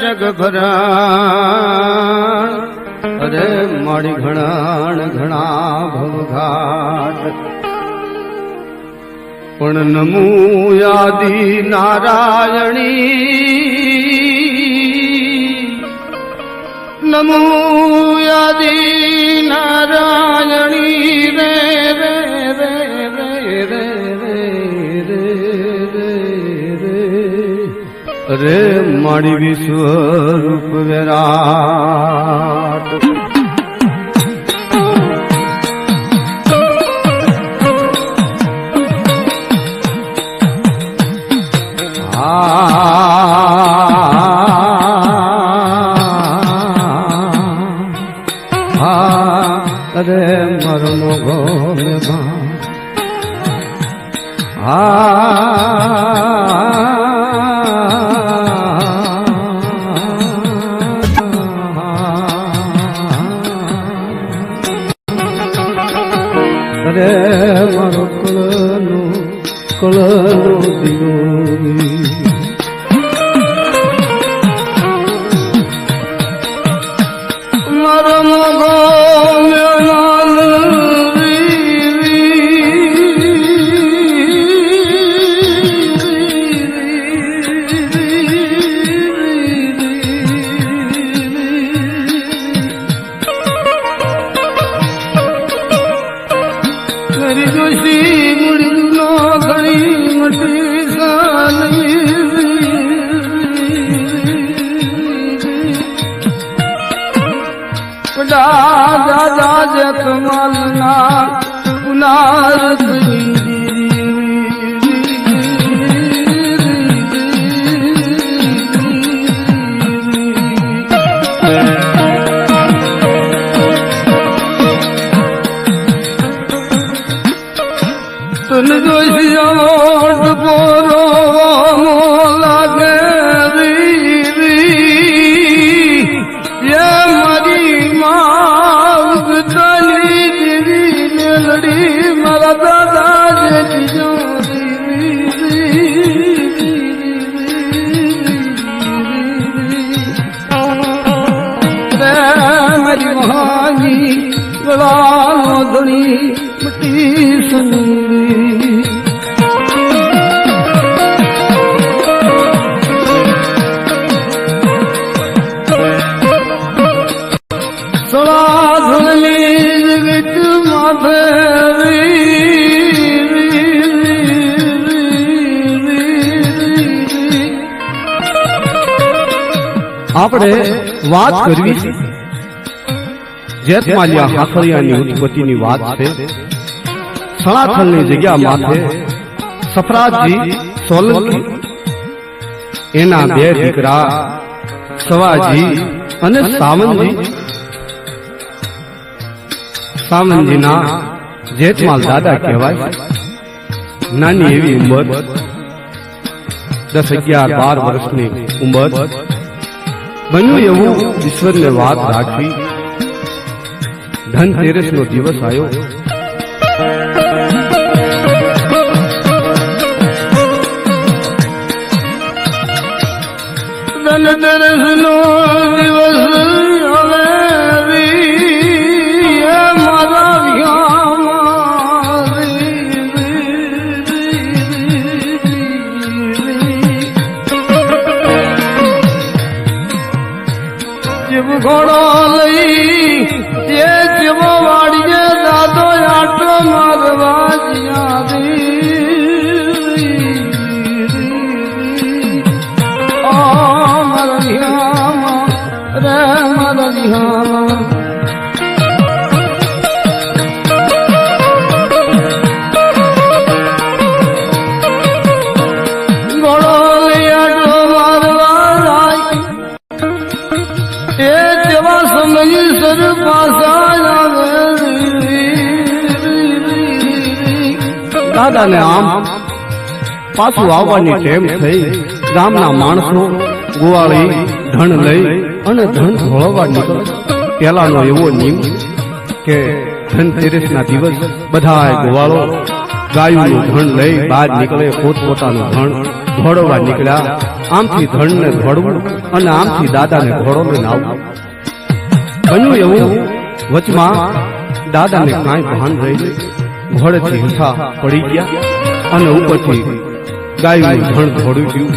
જગ ભરણ અરે મારી ઘણા ઘણા ભવઘાટ પણ નમો યાદી નારાયણી નમો યાદી નારાયણી રે રે રે રે રે રે રે રે મારી વિશ્વરૂપ વિરાટ અરે મરનો ગોમે અરે મારો કળનો દિયોરી દાદા જતમલના પુનાર તન જોશિયાટ પોરો લાગે ધણી મટી સુંદરી સવાધણી જગત માથે આપણે વાત કરવી છે જેતમાલિયા હાથરિયાની ઉત્પત્તિની વાત છે. સણાથલની જગ્યા માથે સફરાજજી સોલંકી એના બે દીકરા સવાજી અને સાવનજી. સાવનજીના જેતમાલ દાદા કહેવાય. નાની એવી ઉંમર 10, 11, 12 વર્ષની ઉંમર. બન્યું એવું ઈશ્વરને વાત રાખી ધનતેરસ નો દિવસ આવ્યો. ધનતેરસ નો દિવસ ઘોડો લઈ એ જેવો વાડીએ દાદો આટો મારવા દાદાને આમ પાછું આવવાની ટેમ થઈ. ગામના માણસો ગોવાળી ધન લઈ અને ધન ધોળવા નીકળે. પેલાનો એવો નિયમ કે ધનતેરસના દિવસ બધા ગોવાળો ગાયોનું ધન લઈ બહાર નીકળે, પોતપોતાનું ધન ધોળવા નીકળ્યા. આમથી ધણને ધોડવું અને આમથી દાદાને ઘોડો લઈને આવવું. બન્યું એવું, વચમાં દાદાને કાંઈ ભાન રહી, ઘોડેથી હેઠા પડી ગયા અને ઉપરથી ગાયનું ધણ ધોડી ગયું.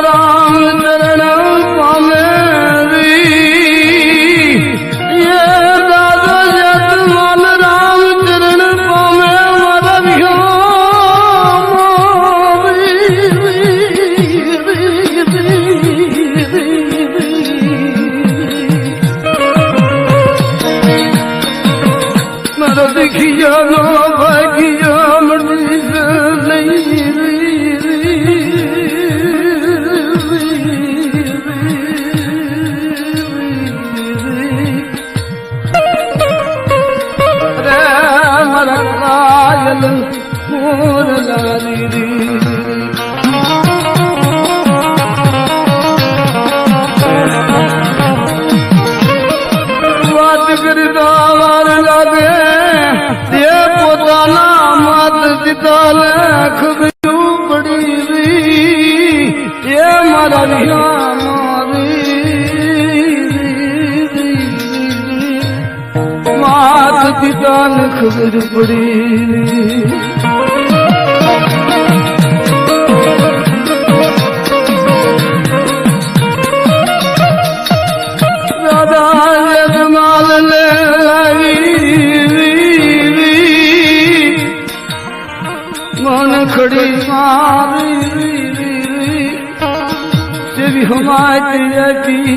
રામ ચરણ પામે ખબર પડી. દાદા જમાલ ને મન ખડી મારી જેવી હમાયતી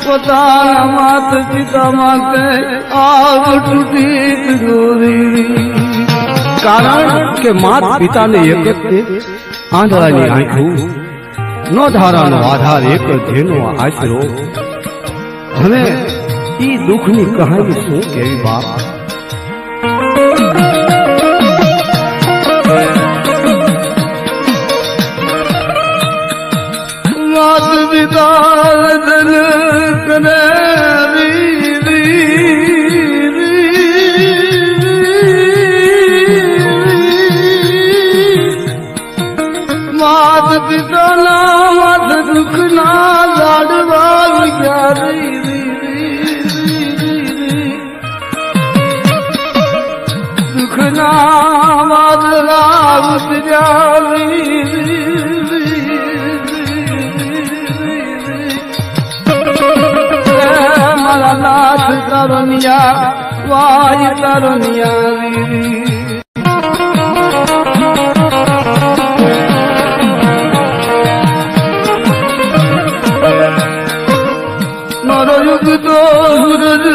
પોતાના માત પિતા માટે આગ તૂટી ગોરી. કારણ કે માત પિતાને એક જ આંધળાની આંખું, નો ધારાનો આધાર એક જ જેનો આશરો. હવે ઈ દુઃખની કહાની શું કેવી બાપ. માત પિતા જન કરે માત પિતાના માત દુઃખના લાડવા વિચારી દુઃખના વાદળા ઉતર્યા નાથ કરુણિયા વાય કરુણિયા. મારો યુગ તો સૂરજ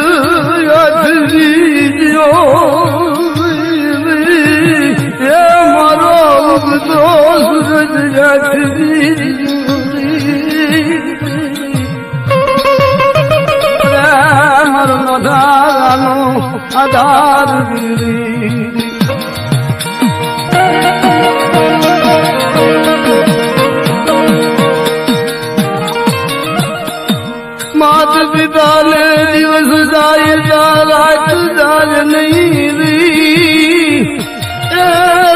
મારો યુગ તો સૂરજ આધાર માત પિતાને દિવસ જાય રાત જાય નહીં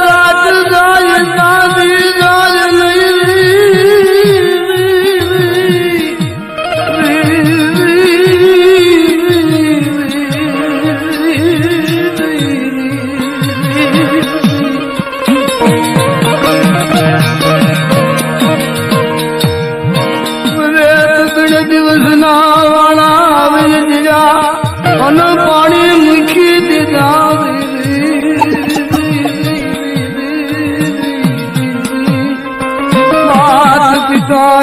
રાત જાય ચાંદી જાય નહીં. પાણી મૂકી દીધા માત પિતા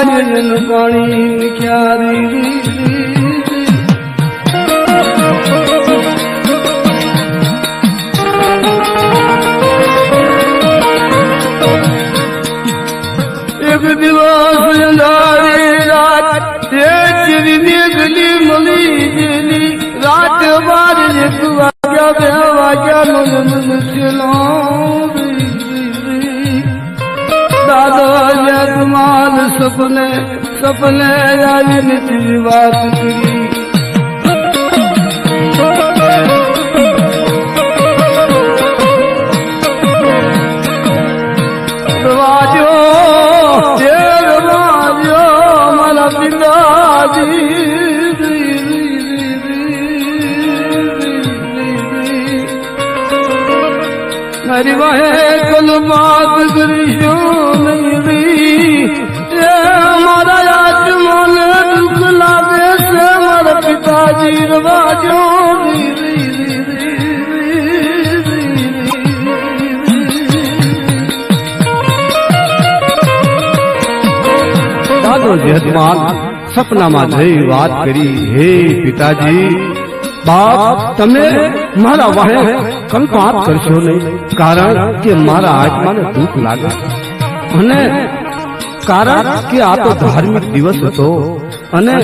પાણી ક્યારે એક દિવસ અંધારી રાત ગલી મળી ગયેલી રાત બાર 1 વાગ્યા 2 વાગ્યા દાદા જગમાલ સપને આવીને વાત કરી. તારી વાહે કલ બાત કરીશો નહીં એ મારા આત્માને દુઃખ લાગે છે મારા પિતાજી રવાજો દાદો જયતમાલ સપનામાં જઈ વાત કરી હે પિતાજી બાપ તમે મારા વાહે કલ્પાત કરશો નહીં કારણ કે મારા આત્માને દુઃખ લાગે અને કારણ કે આ તો ધાર્મિક દિવસ હતો અને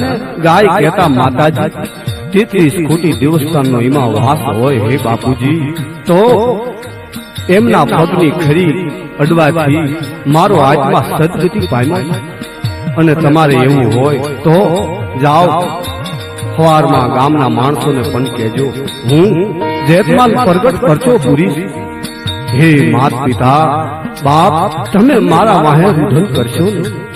ગાય કહેતા માતાજી 33 કોટી દેવસ્થાનનો એમાં વાસ હોય હે બાપુજી તો એમના પગની ખરી અડવાથી મારો આત્મા સદગતિ પામ્યો અને તમારે એવું હોય તો જાઓ સવારમાં ગામના માણસોને પણ કહેજો હું જયતમાલ પ્રગટ પરચો પૂરીશ હે માત પિતા બાપ તમે મારા વાહે રૂઢન કરશો ને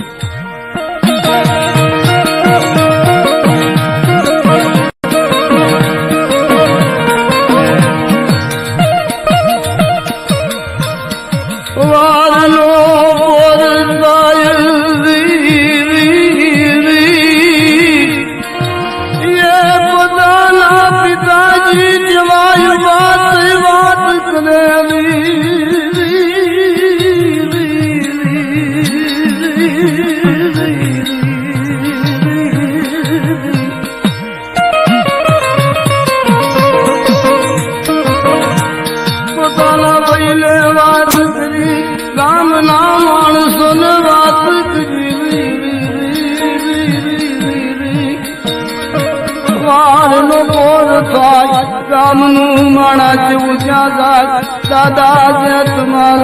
ગામનું માણા જેવું જ્યાં જાય દાદા જયતમાલ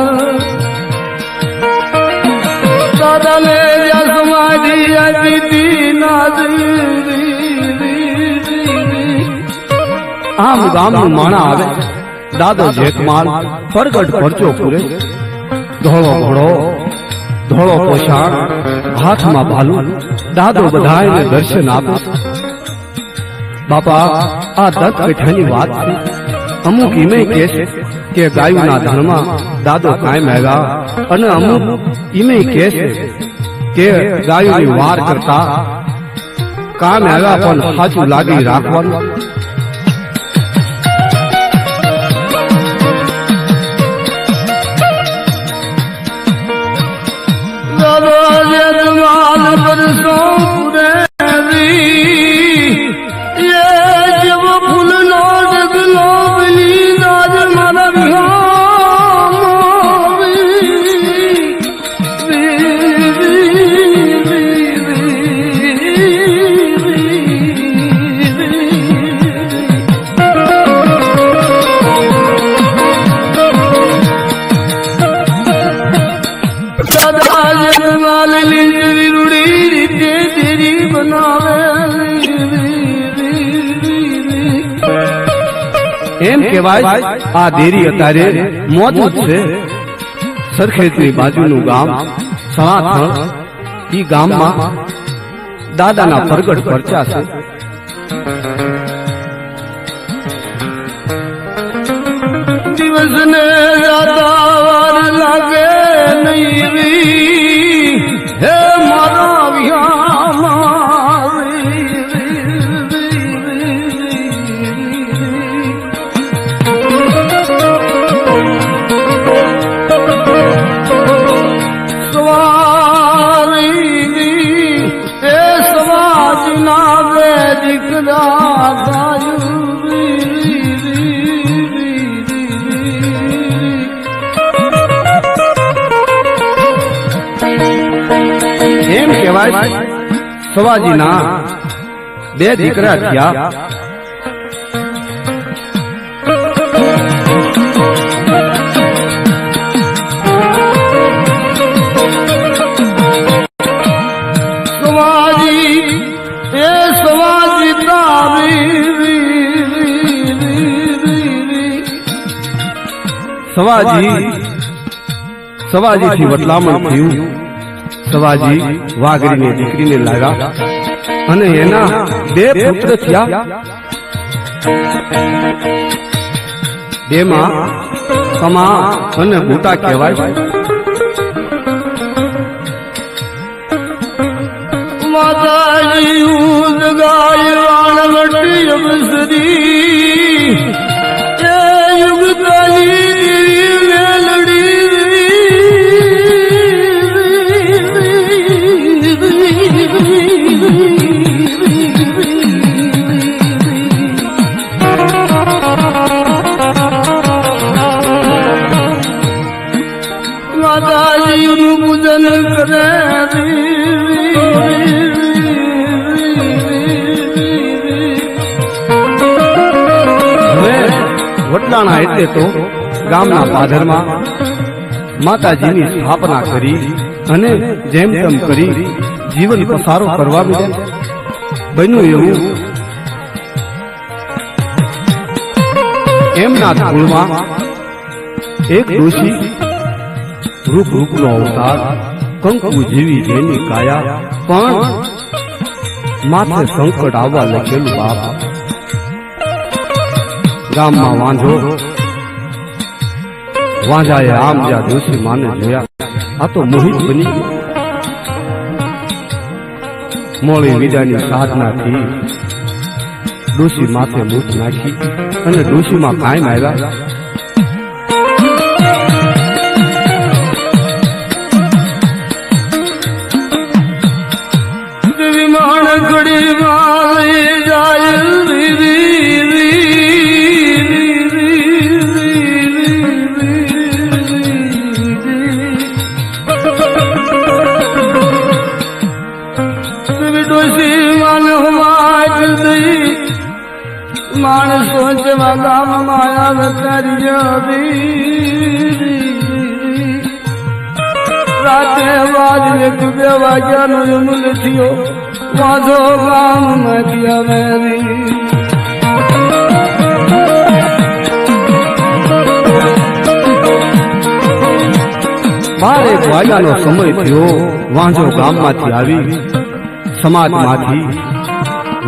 દાદાને જ્યાં સમાધિ આપી આમ ગામનું માણા આવે દાદો જયતમાલ પ્રગટ પરચો પૂરે ધોળો ઘોડો ધોળો પોશાક હાથમાં ભાલું દાદો બધાને દર્શન આપે બાપા આ દત્ત કઠાની વાત છે અમુક ઈમે કહે છે કે ગાયોના ધર્મમાં દાદો કાયમ આવ્યા અને અમુક ઈમે કહે છે કે ગાયોની વાર કરતા કામ આવ્યા પણ સાચું લાગી રાખવાનું એમ કહેવાય આ દેરી અત્યારે મોજૂદ છે સરખેજની બાજુનું ગામ સણાથણ ઈ ગામમાં દાદાના પ્રગટ પરચા છે દિવસને વાર લાગે નહીં હે મારા એમ કહેવાય સવાજીના બે દીકરા થયા સવાજી થી વટલામણ થયું સવાજી વાઘરીની દીકરીને લાવ્યા અને એના બે પુત્ર થયા બેમાં કમા અને બુટા કહેવાય. માતાજી ઉદ ગાય વાણવટી અવસરી એ યુગતાની માતાજીનું પૂજન કરે. વડલાણા એટલે તો ગામના પાદરમાં માતાજીની સ્થાપના કરી અને જેમ તેમ કરી જીવન પસારો કરવા માંડ્યા. બન્યું એવું એમના કુળમાં એક ડોશી રૂપનો અવતાર, કંકુ જેવી જેની કાયા, પણ માથે સંકટ આવવા લખેલું બાપ. ગામમાં વાંઝાએ આમ જ્યાં ડોશી માને જોયા, આ તો મોહિત બની ગયો. મોડી વિદાયની સાધનાથી ડોશી માથે મૂઠ નાખી અને ડોશીમાં કાયમ આવ્યા. વિમાન ઘડી મારી જાય માણસો જેવા ગામમાં રાતે વાજ 1-2 વાગ્યાનો અમલ થયો. વાંધો ગામમાંથી આવે. બાર 1 વાગ્યાનો સમય થયો. વાંઝો ગામમાંથી આવી સમાજમાંથી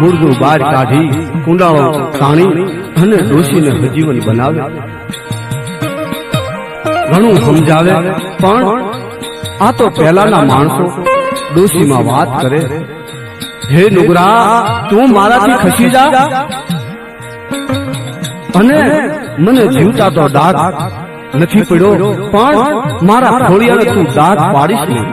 મુર્દું બહાર કાઢી કુંડાળો તાણી અને ડોશીને સજીવન બનાવે. ઘણું સમજાવે, પણ આ તો પહેલાના માણસો ડોશીમાં વાત કરે, હે નુગરા, તું મારાથી ખસી જા અને મને જીવતા તો દાગ નથી પડ્યો, પણ મારા ખોડિયાને તું દાગ પાડીશ નહીં.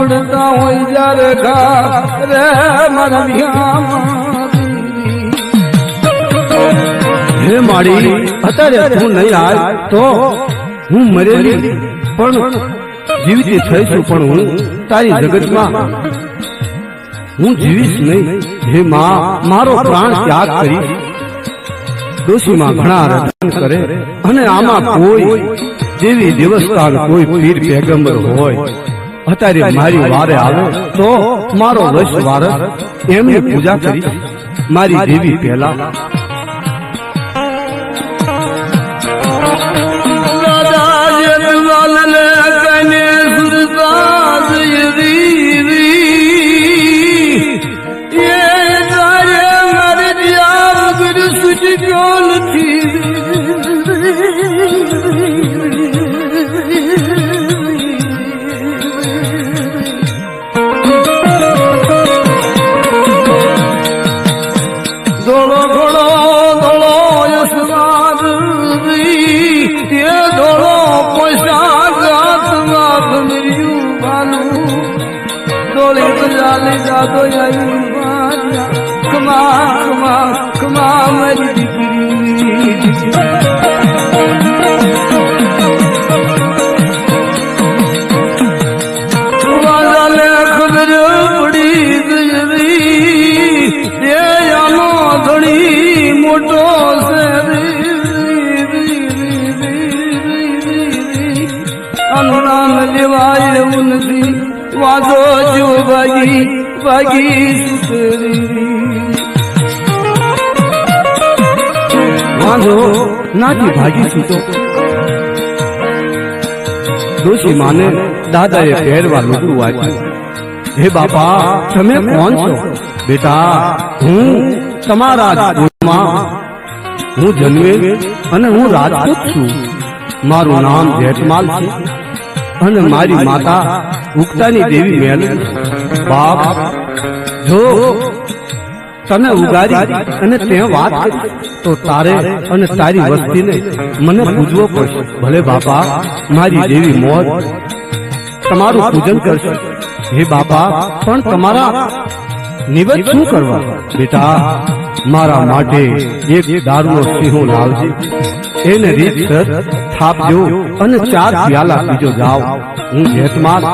પડતા હોય જ્યારે ખા રે મારા. હે માડી, અત્યારે તું નહીં આય તો હું મરેલી પણ જીવતી થઈશું, પણ હું તારી જગતમાં હું જીવીશ નહીં. હે માં, મારો પ્રાણ ત્યાગ કરીશ. ડોશીમાં ઘણા રટણ કરે અને આમાં કોઈ દેવી દેવસ્થાન, કોઈ પીર પેગંબર હોય, અત્યારે મારી વારે આવે તો મારો વશ વારસ એમની પૂજા કરીશ મારી દેવી પહેલા. દાદા લાલી દાદો ખમા ખમા ખમા મારી દીકરી વાલાને ખબર પડી ગઈ એ આનો ધણી મોટો છે આનું નામ લેવાય એવું નથી વાંધો જો ભાગી ભાગી વાંધો નાથી ભાગી છૂટો ડોશી માને દાદાએ પહેરવા લુગડું આપ્યું. હે બાપા, તમે કોણ છો? બેટા, હું તમારા જ કુળમાં હું જન્મેલ અને હું રાજપૂત છું. મારું નામ જેઠમાલ છે અને મારી માતા ઉગતાની દેવી મેલ. બાપ, જો તને ઉગારી અને તે વાત કરી તો તારે અને તારી વસ્તીને મને પૂજવો પડશે. ભલે બાપા, મારી દેવી મોજ તમારું પૂજન કરશે. હે બાપા, પણ તમારા નિવેદ શું કરવા? બેટા, મારા માટે એક દારૂનો સિંહો લાવજે. એને રીતસર થાપજો અને 4 પ્યાલા પીજો જાઓ. હું જેઠમાલ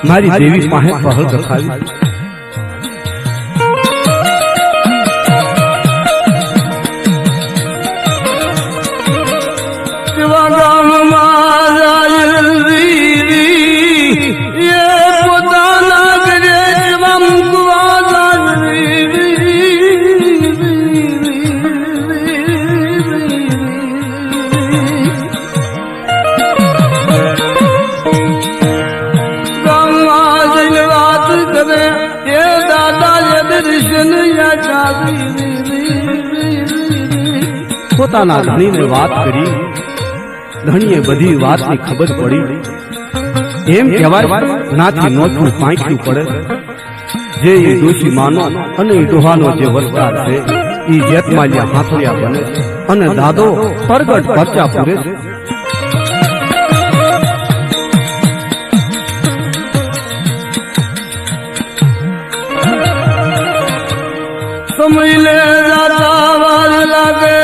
મારી દેવી પાસે પહલ રખાવીશ. પોતાના ધણીને વાત કરી. ધણીએ બધી વાતની ખબર પડી. એમ કહેવાય નાથી નોચું પાંખ્યું પડે. જે એ ડોશી માનો અને એ ડોહાનો જે વસ્તાર છે એ જેઠમાલિયા હાથલિયા બને અને દાદો પરગટ પરચા પૂરે છે. સમય લે દાદા વાર લાગે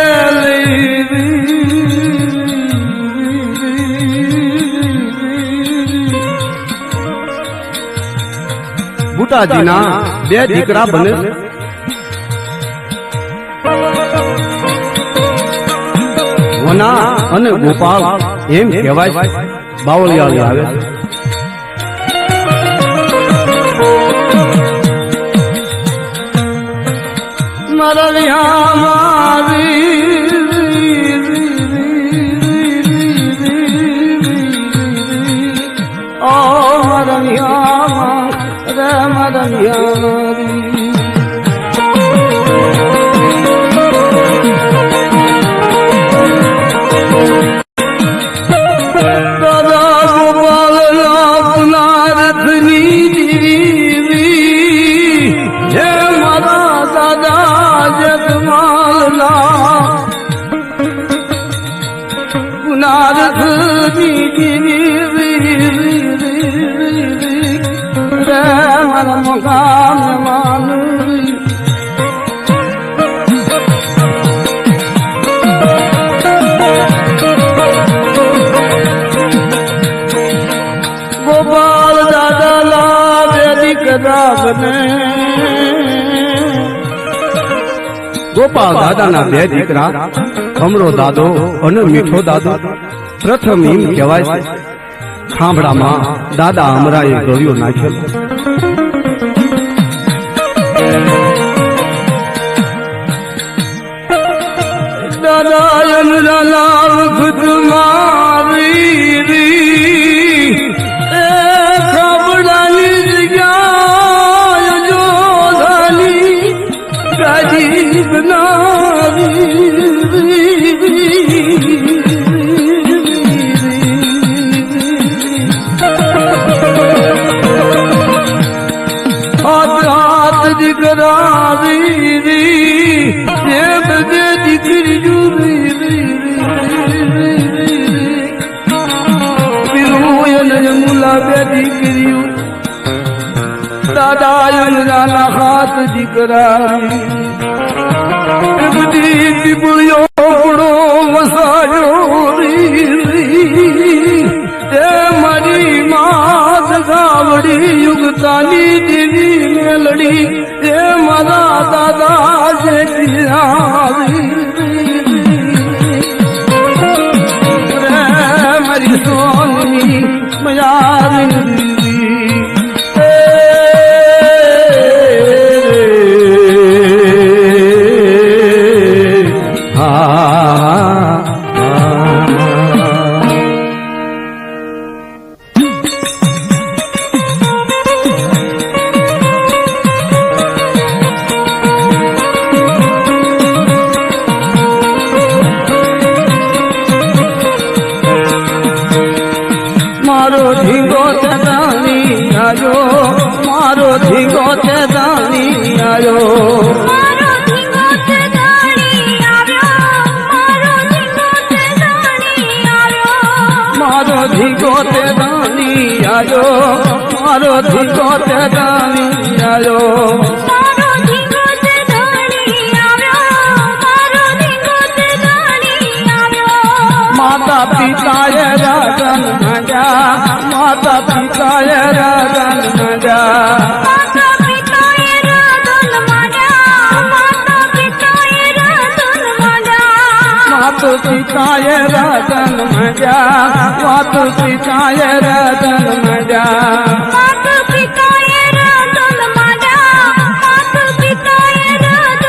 બુટાજીના 2 દીકરા બને છે. વના અને ગોપાલ એમ કહેવાય છે. બાવળિયાળી આવે છે. મારા વિહા મારી ઓ મારા વિહા રે મારા વિહા મારી દાદા ગોપાલ ના રથની દેવી હે મારા દાદા જગમાલના પુનારથની દેવી રે મારા મકાન માનવી ગોપાલ દાદા લા 2 દીકરા બને. ગોપાલ દાદાના 2 દીકરા ખમરો દાદો અને મીઠો દાદો. પ્રથમ એમ કહેવાય છે ખાંભડામાં દાદા અમરાએ ગળ્યો નાખ્યો. દાદા અમરાના વખત મારી એ ખાંભડાની જગ્યા જોધાની ગાજી બનાવી. દીકરાની બધી પીપળીઓ પડો વસાયો એ મારી માત ગાવડી યુગતાની દેવી મેલડી એ મારા દાદા જે મારી સોની મયારી મારો ધીંગો તે દાણી આવ્યો મારો ધીંગો તે દાણી આવ્યો મારો ધીંગો તે દાણી આવ્યો મારો ધીંગો તે દાણી આવ્યો મારો ધીંગો તે દાણી આવ્યો મારો ધીંગો તે દાણી આવ્યો મારો ધીંગો તે દાણી આવ્યો મારો ધીંગો તે દાણી આવ્યો માતા પિતાએ રાગન માંગ્યા માતા પિતાએ રાગન માંગ્યા માતા પિતાએ રાધન માંગ્યા માતા પિતાએ રાધન માંગ્યા માતા પિતાએ રાગન માંગ્યા માતા પિતાએ રાગન માંગ્યા માતા પિતાએ રાધન માંગ્યા માતા પિતાએ રાધન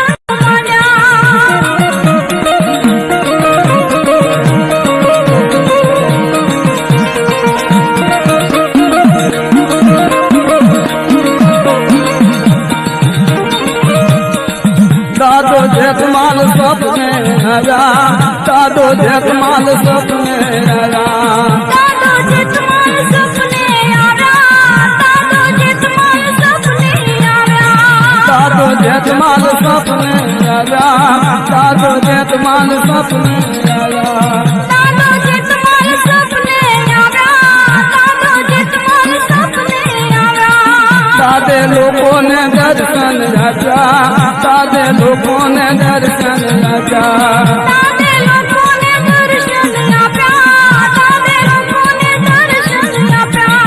દાદો જેતમાલ સપને આવ્યા દાદો જેતમાલ સપને આવ્યા દાદો જેતમાલ સપને આવ્યા દાદો જેતમાલ સપને આવ્યા દાદો જેતમાલ સપને આવ્યા દાદો જેતમાલ સપને આવ્યા દાદો જેતમાલ સપને આવ્યા દાદો જેતમાલ સપને આવ્યા દાદે લોકોને દર્શન આપ્યા દાદે લોકોને દર્શન આપ્યા દાદે લોકોને દર્શન આપ્યા દાદે લોકોને દર્શન આપ્યા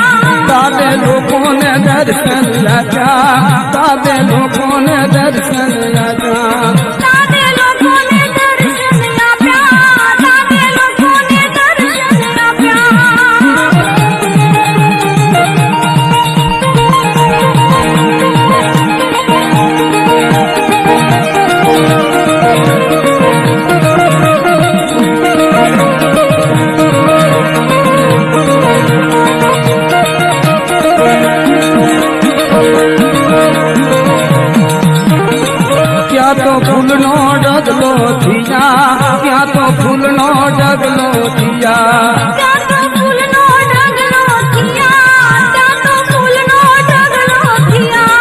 દાદે લોકોને દર્શન આપ્યા દાદે લોકોને દર્શન આપ્યા દાદે લોકોને દર્શન આપ્યા દાદે લોકોને દર્શન ત્યાં તો ફૂલનો ડગલો થયા ત્યાં તો ફૂલનો ડગલો થયા ત્યાં તો ફૂલનો ઢગલો થયા ત્યાં તો ફૂલનો ઢગલો થયા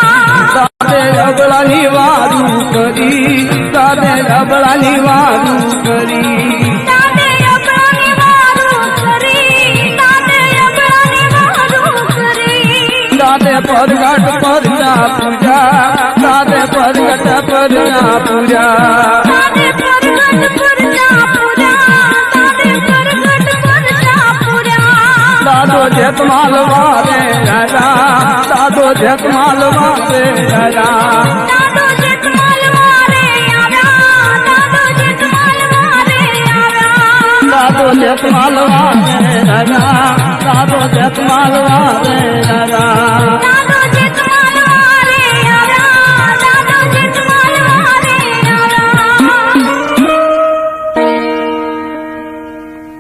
દાદે અબળાની વારું કરી દાદે અબળાની વારું કરી દાદે અબળાની વારું કરી દાદે અબળાની વારું કરી દાદે પરગટ પરજા પૂજા દાદે પરગટ પરજા પૂજા દાદે પરગટ પરજા પૂજા દાદે પરગટ પરજા પૂજા દાદો જેતમાલ વારે રાજા દાદો જેતમાલ વારે રાજા દાદો જેતમાલ વારે આવ્યા દાદો જેતમાલ વારે આવ્યા દાદો જેતમાલ વારે રાજા દાદો જેતમાલ વારે